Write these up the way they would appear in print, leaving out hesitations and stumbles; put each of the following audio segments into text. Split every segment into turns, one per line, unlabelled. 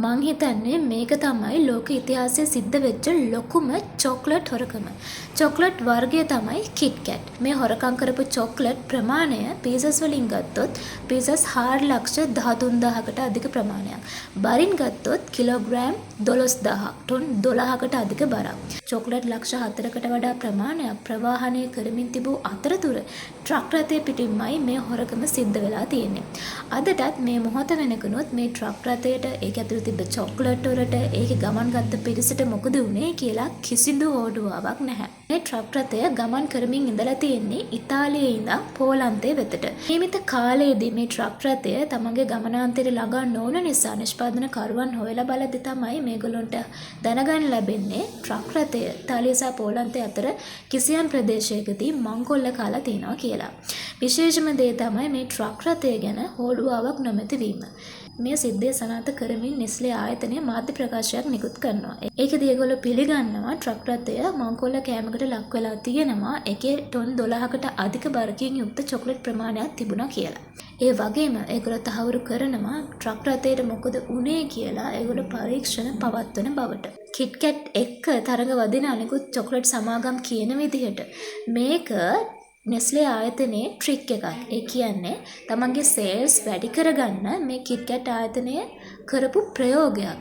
මං හිතන්නේ මේක තමයි ලෝක ඉතිහාසයේ සිද්ධ වෙච්ච ලොකුම චොක්ලට් හොරකම. චොක්ලට් වර්ගය තමයි කිට්කැට්. මේ හොරකම් කරපු චොක්ලට් ප්‍රමාණය පීසස් වලින් ගත්තොත් පීසස් 4,13,000කට අධික ප්‍රමාණයක්. බරින් ගත්තොත් කිලෝග්‍රෑම් 12,000ක් ටොන් 12කට අධික බරක්. චොක්ලට් ලක්ෂ 4කට වඩා ප්‍රමාණයක් ප්‍රවාහනය කරමින් තිබූ අතරතුර ට්‍රක් රථය පිටින්මයි මේ හොරකම සිද්ධ වෙලා තියෙන්නේ. අදටත් මේ මොහොත වෙනකනොත් මේ ට්‍රක් රථයට ඒක ඇතුළේ තිබ්බ චොක්ලට් වලට ඒකේ ගමන් ගත්ත පිරිසට මොකද වුනේ කියලා කිසිදු හෝඩුවාවක් නැහැ. මේ ට්‍රක් රථය ගමන් කරමින් ඉඳලා තියෙන්නේ ඉතාලියේ ඉඳන් පෝලන්තේ වෙතට. නියමිත කාලයේදී මේ ට්‍රක් රථය තමන්ගේ ගමනාන්තයට ළඟා නොවන නිසා නිෂ්පාදන කරුවන් හොයලා බලද්දී තමයි මේගොල්ලන්ට දැනගන්න ලැබෙන්නේ ට්‍රක් රථය ඉතාලිය සහ පෝලන්තය අතර කිසියම් ප්‍රදේශයකදී මංකොල්ල කාලා තියෙනවා කියලා. විශේෂම දේ තමයි මේ ට්‍රක් රථය ගැන හෝඩුවාවක් නොමැති වීම. මේ සිද්ධිය සනාථ කරමින් නෙස්ලේ ආයතනය මාධ්‍ය ප්‍රකාශයක් නිකුත් කරනවා. ඒකදී ඒගොල්ලෝ පිළිගන්නවා ට්‍රක් රථය මංකොල්ල කෑමකට ලක් වෙලා තියෙනවා. ඒකේ ටොන් 12කට අධික බරකින් යුක්ත චොක්ලට් ප්‍රමාණයක් තිබුණා කියලා. ඒ වගේම ඒගොල්ලෝ තහවුරු කරනවා ට්‍රක් රථයට මොකද වුනේ කියලා ඒගොල්ලෝ පරීක්ෂණ පවත්වන බවට. කිට්කැට් එක්ක තරඟ වදින අනිකුත් චොක්ලට් සමාගම් කියන විදිහට මේක නෙස්ලේ ආයතනයේ ට්‍රික් එකක්. ඒ කියන්නේ තමන්ගේ සේල්ස් වැඩි කරගන්න මේ කිට්කැට් ආයතනය කරපු ප්‍රයෝගයක්.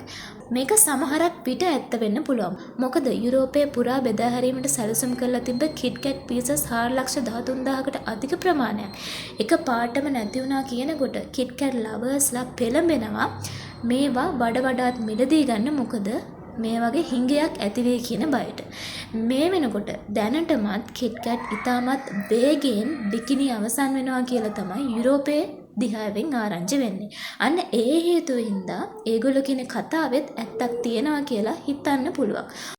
මේක සමහරක් පිට ඇත්ත වෙන්න පුළුවන්. මොකද යුරෝපයේ පුරා බෙදා හැරීමට සැලසුම් කරලා තිබ්බ කිට්කැට් පීසස් 4,13,000කට අධික ප්‍රමාණයක් එක පාටම නැති වුණා කියනකොට කිට්කැට් ලවර්ස්ලා පෙළඹෙනවා මේවා වඩ වඩාත් මිලදී ගන්න. මොකද මේ වගේ හිඟයක් ඇති වෙයි කියන බයට. මේ වෙනකොට දැනටමත් කිට්කැට් ඉතාමත් වේගයෙන් බිකිනි අවසන් වෙනවා කියලා තමයි යුරෝපයේ දිහාවෙන් ආරංචි වෙන්නේ. අන්න ඒ හේතුව හින්දා ඒගොල්ලෝ කියන කතාවෙත් ඇත්තක් තියෙනවා කියලා හිතන්න පුළුවන්.